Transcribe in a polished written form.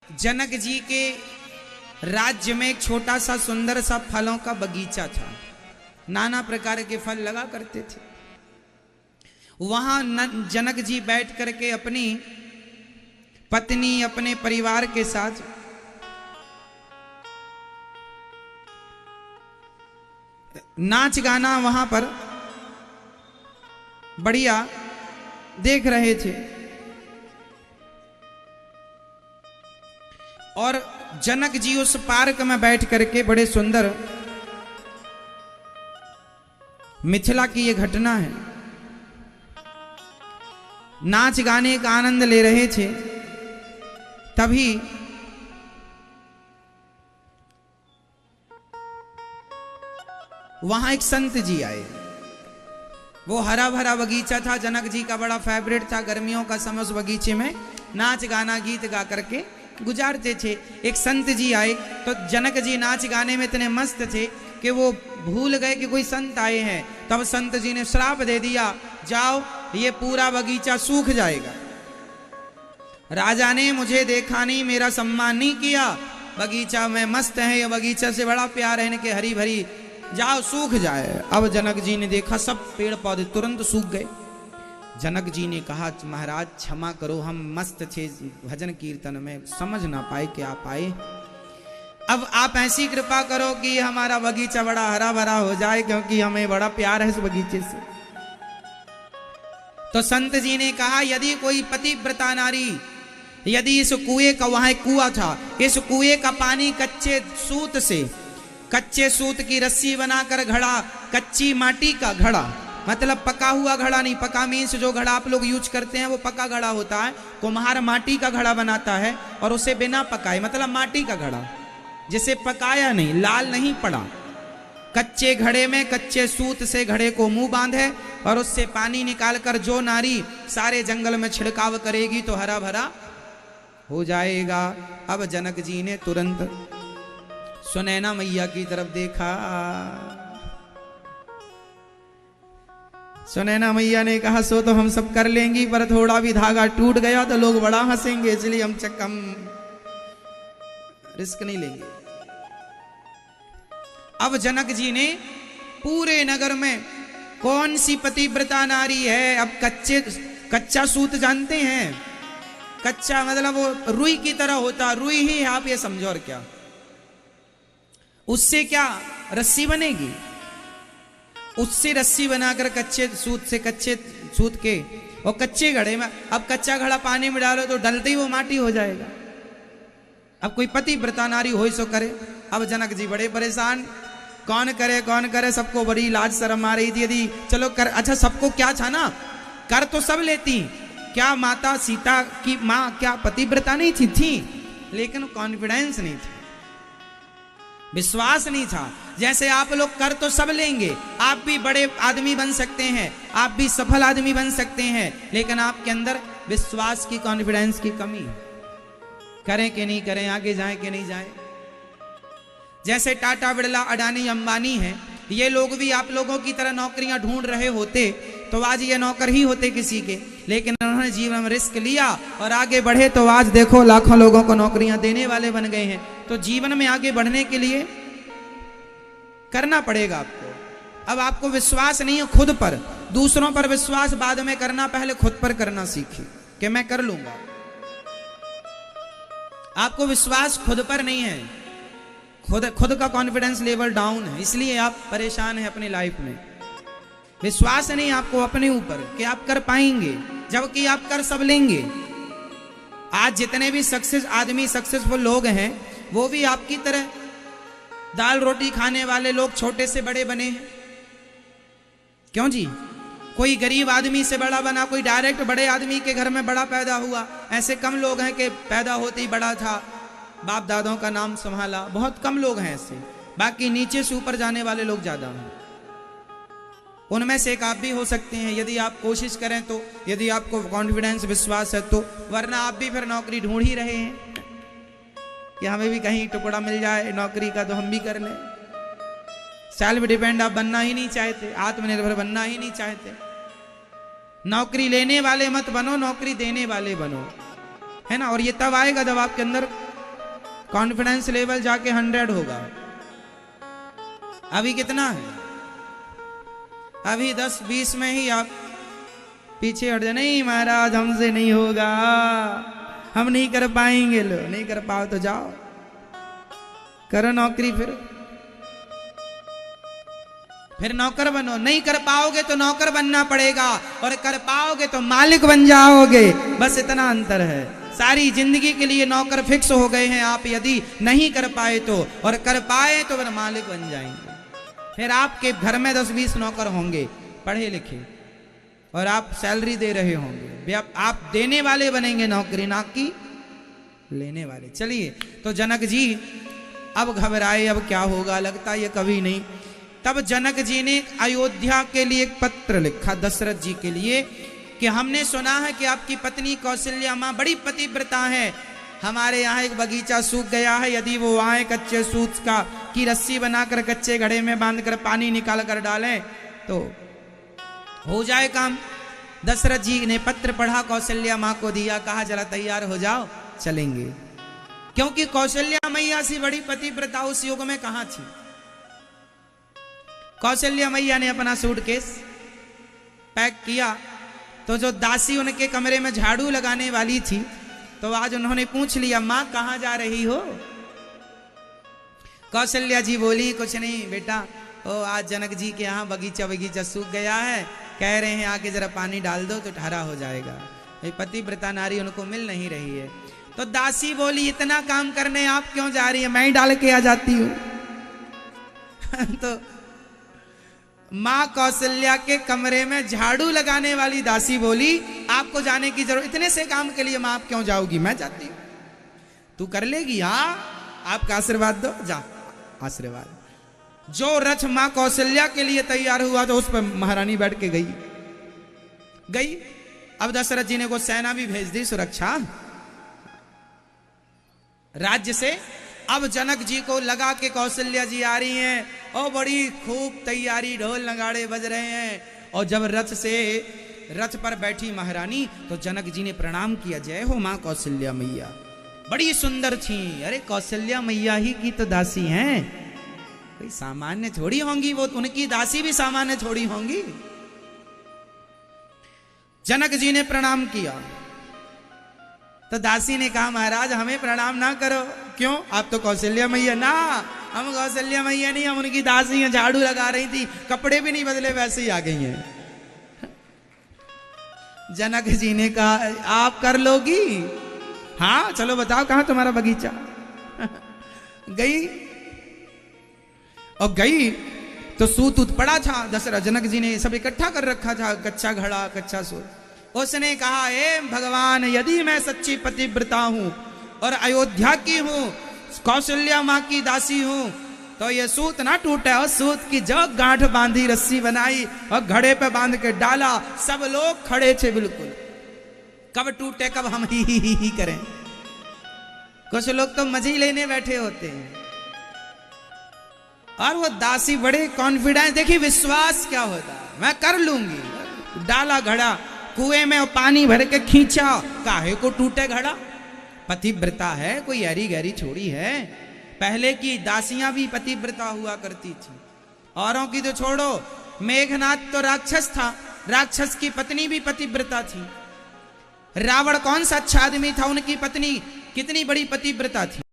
जनक जी के राज्य में एक छोटा सा सुंदर सा फलों का बगीचा था। नाना प्रकार के फल लगा करते थे। वहां जनक जी बैठ करके अपनी पत्नी अपने परिवार के साथ नाच गाना वहां पर बढ़िया देख रहे थे। और जनक जी उस पार्क में बैठ करके बड़े सुंदर, मिथिला की ये घटना है, नाच गाने का आनंद ले रहे थे। तभी वहां एक संत जी आए। वो हरा भरा बगीचा था, जनक जी का बड़ा फेवरेट था। गर्मियों का समय उस बगीचे में नाच गाना गीत गा करके गुजारते थे। एक संत जी आए तो जनक जी नाच गाने में इतने मस्त थे कि वो भूल गए कि कोई संत आए हैं। तब संत जी ने श्राप दे दिया, जाओ ये पूरा बगीचा सूख जाएगा। राजा ने मुझे देखा नहीं, मेरा सम्मान नहीं किया, बगीचा में मस्त है, ये बगीचा से बड़ा प्यार है इनके, हरी भरी, जाओ सूख जाए। अब जनक जी ने देखा सब पेड़ पौधे तुरंत सूख गए। जनक जी ने कहा, महाराज क्षमा करो, हम मस्त थे भजन कीर्तन में, समझ ना पाए कि आप आए। अब आप ऐसी कृपा करो कि हमारा बगीचा बड़ा हरा भरा हो जाए, क्योंकि हमें बड़ा प्यार है इस बगीचे से। तो संत जी ने कहा, यदि कोई पतिव्रता नारी, यदि इस कुएं का, वहां एक कुआं था, इस कुएं का पानी कच्चे सूत से, कच्चे सूत की रस्सी बनाकर घड़ा, कच्ची माटी का घड़ा, मतलब पका हुआ घड़ा नहीं, पका मीन्स जो घड़ा आप लोग यूज करते हैं वो पका घड़ा होता है। कुम्हार माटी का घड़ा बनाता है और उसे बिना पकाए, मतलब माटी का घड़ा जिसे पकाया नहीं, लाल नहीं पड़ा, कच्चे घड़े में कच्चे सूत से घड़े को मुंह बांधे और उससे पानी निकालकर जो नारी सारे जंगल में छिड़काव करेगी तो हरा भरा हो जाएगा। अब जनक जी ने तुरंत सुनैना मैया की तरफ देखा। सुनैना मैया ने कहा, सो तो हम सब कर लेंगी, पर थोड़ा भी धागा टूट गया तो लोग बड़ा हंसेंगे, इसलिए हम रिस्क नहीं लेंगे। अब जनक जी ने पूरे नगर में कौन सी पतिव्रता नारी है, अब कच्चा सूत जानते हैं, कच्चा मतलब वो रुई की तरह होता, रुई ही है आप ये समझो, और क्या उससे क्या रस्सी बनेगी, उससे रस्सी बनाकर कच्चे सूत के और कच्चे घड़े में, अब कच्चा घड़ा पानी में डालो तो डलते ही वो माटी हो जाएगा। अब कोई पतिव्रता नारी हो सो करे। अब जनक जी बड़े परेशान, कौन करे, सबको बड़ी लाज शर्म आ रही थी। यदि चलो कर, अच्छा सबको क्या था ना, कर तो सब लेती, क्या माता सीता की माँ क्या पतिव्रता नहीं थी, लेकिन कॉन्फिडेंस नहीं था, विश्वास नहीं था। जैसे आप लोग कर तो सब लेंगे, आप भी बड़े आदमी बन सकते हैं, आप भी सफल आदमी बन सकते हैं, लेकिन आपके अंदर विश्वास की, कॉन्फिडेंस की कमी है। करें कि नहीं करें, आगे जाएं कि नहीं जाएं। जैसे टाटा बिरला अडानी अंबानी हैं, ये लोग भी आप लोगों की तरह नौकरियां ढूंढ रहे होते तो आज ये नौकर ही होते किसी के, लेकिन उन्होंने जीवन में रिस्क लिया और आगे बढ़े तो आज देखो लाखों लोगों को नौकरियां देने वाले बन गए हैं। तो जीवन में आगे बढ़ने के लिए करना पड़ेगा आपको। अब आपको विश्वास नहीं है खुद पर, दूसरों पर विश्वास बाद में करना, पहले खुद पर करना सीखिए कि मैं कर लूंगा। आपको विश्वास खुद पर नहीं है, खुद का कॉन्फिडेंस लेवल डाउन है, इसलिए आप परेशान हैं अपनी लाइफ में। विश्वास नहीं आपको अपने ऊपर कि आप कर पाएंगे, जबकि आप कर सब लेंगे। आज जितने भी सक्सेसफुल लोग हैं वो भी आपकी तरह दाल रोटी खाने वाले लोग छोटे से बड़े बने हैं। क्यों जी? कोई गरीब आदमी से बड़ा बना, कोई डायरेक्ट बड़े आदमी के घर में बड़ा पैदा हुआ, ऐसे कम लोग हैं कि पैदा होते ही बड़ा था, बाप दादों का नाम संभाला, बहुत कम लोग हैं ऐसे। बाकी नीचे से ऊपर जाने वाले लोग ज्यादा हैं। उनमें से एक आप भी हो सकते हैं यदि आप कोशिश करें तो, यदि आपको कॉन्फिडेंस विश्वास है तो, वरना आप भी फिर नौकरी ढूंढ ही रहे हैं कि हमें भी कहीं टुकड़ा मिल जाए नौकरी का तो हम भी कर लें। सेल्फ डिपेंड आप बनना ही नहीं चाहते, आत्मनिर्भर बनना ही नहीं चाहते। नौकरी लेने वाले मत बनो, नौकरी देने वाले बनो, है ना। और ये तब आएगा जब आपके अंदर कॉन्फिडेंस लेवल जाके 100 होगा। अभी कितना है? अभी 10-20 में ही आप पीछे हट जाए, नहीं महाराज हमसे नहीं होगा, हम नहीं कर पाएंगे। लो नहीं कर पाओ तो जाओ करो नौकरी, फिर नौकर बनो। नहीं कर पाओगे तो नौकर बनना पड़ेगा, और कर पाओगे तो मालिक बन जाओगे। बस इतना अंतर है। सारी जिंदगी के लिए नौकर फिक्स हो गए हैं आप, यदि नहीं कर पाए तो, और कर पाए तो फिर मालिक बन जाएंगे। फिर आपके घर में 10-20 नौकर होंगे पढ़े लिखे, और आप सैलरी दे रहे होंगे। आप देने वाले बनेंगे नौकरी, ना कि लेने वाले। चलिए, तो जनक जी अब घबराए, अब क्या होगा, लगता ये कभी नहीं। तब जनक जी ने अयोध्या के लिए एक पत्र लिखा दशरथ जी के लिए कि हमने सुना है कि आपकी पत्नी कौशल्या माँ बड़ी पतिव्रता है। हमारे यहाँ एक बगीचा सूख गया है, यदि वो आए कच्चे सूत की रस्सी बनाकर कच्चे घड़े में बांधकर पानी निकाल कर डालें तो हो जाए काम। दशरथ जी ने पत्र पढ़ा, कौशल्या माँ को दिया, कहा जरा तैयार हो जाओ चलेंगे। क्योंकि कौशल्या मैया से बड़ी पतिव्रता उस युग में कहां थी। कौशल्या मैया ने अपना सूटकेस पैक किया, तो जो दासी उनके कमरे में झाड़ू लगाने वाली थी, तो आज उन्होंने पूछ लिया, मां कहां जा रही हो? कौशल्या जी बोली, कुछ नहीं बेटा, ओ आज जनक जी के यहाँ बगीचा सूख गया है, कह रहे हैं आके जरा पानी डाल दो तो ठहरा हो जाएगा। पतिव्रता नारी उनको मिल नहीं रही है। तो दासी बोली, इतना काम करने आप क्यों जा रही है, मैं ही डाल के आ जाती हूं। तो मां कौशल्या के कमरे में झाड़ू लगाने वाली दासी बोली, आपको जाने की जरूरत, इतने से काम के लिए मां आप क्यों जाओगी, मैं जाती हूं, तू कर लेगी। हाँ आपका आशीर्वाद दो, जा आशीर्वाद। जो रथ मां कौशल्या के लिए तैयार हुआ तो उस पर महारानी बैठ के गई। अब दशरथ जी ने को सेना भी भेज दी, सुरक्षा राज्य से। अब जनक जी को लगा के कौशल्या जी आ रही हैं, और बड़ी खूब तैयारी, ढोल नगाड़े बज रहे हैं। और जब रथ पर बैठी महारानी, तो जनक जी ने प्रणाम किया, जय हो मां कौशल्या मैया, बड़ी सुंदर थी। अरे कौशल्या मैया ही की तो दासी हैं, कोई सामान्य थोड़ी होंगी, वो उनकी दासी भी सामान्य थोड़ी होंगी। जनक जी ने प्रणाम किया, तो दासी ने कहा, महाराज हमें प्रणाम ना करो। क्यों? आप तो कौशल्या मैया ना, हम कौशल्या मैया नहीं, हम उनकी दासी हैं। झाड़ू लगा रही थी, कपड़े भी नहीं बदले, वैसे ही आ गई हैं। जनक जी ने कहा, आप कर लोगी? हाँ चलो बताओ कहां तुम्हारा बगीचा। गई तो सूत पड़ा था। दशरथ जनक जी ने सब इकट्ठा कर रखा था, कच्चा घड़ा कच्चा सूत। उसने कहा, हे भगवान, यदि मैं सच्ची पतिव्रता हूं और अयोध्या की हूं, कौशल्या मां की दासी हूं, तो ये सूत ना टूटे। और सूत की जो गांठ बांधी, रस्सी बनाई और घड़े पे बांध के डाला। सब लोग खड़े थे बिल्कुल, कब टूटे कब हम ही करें। कुछ लोग तो मजे ही लेने बैठे होते हैं। और वो दासी बड़े कॉन्फिडेंस, देखिए विश्वास क्या होता है, मैं कर लूंगी। डाला घड़ा कुएं में और पानी भर के खींचा, काहे को टूटे घड़ा। पतिव्रता है, कोई हरी गहरी छोड़ी है। पहले की दासियां भी पतिव्रता हुआ करती थी, औरों की तो छोड़ो। मेघनाथ तो राक्षस था, राक्षस की पत्नी भी पतिव्रता थी। रावण कौन सा अच्छा आदमी था, उनकी पत्नी कितनी बड़ी पतिव्रता थी।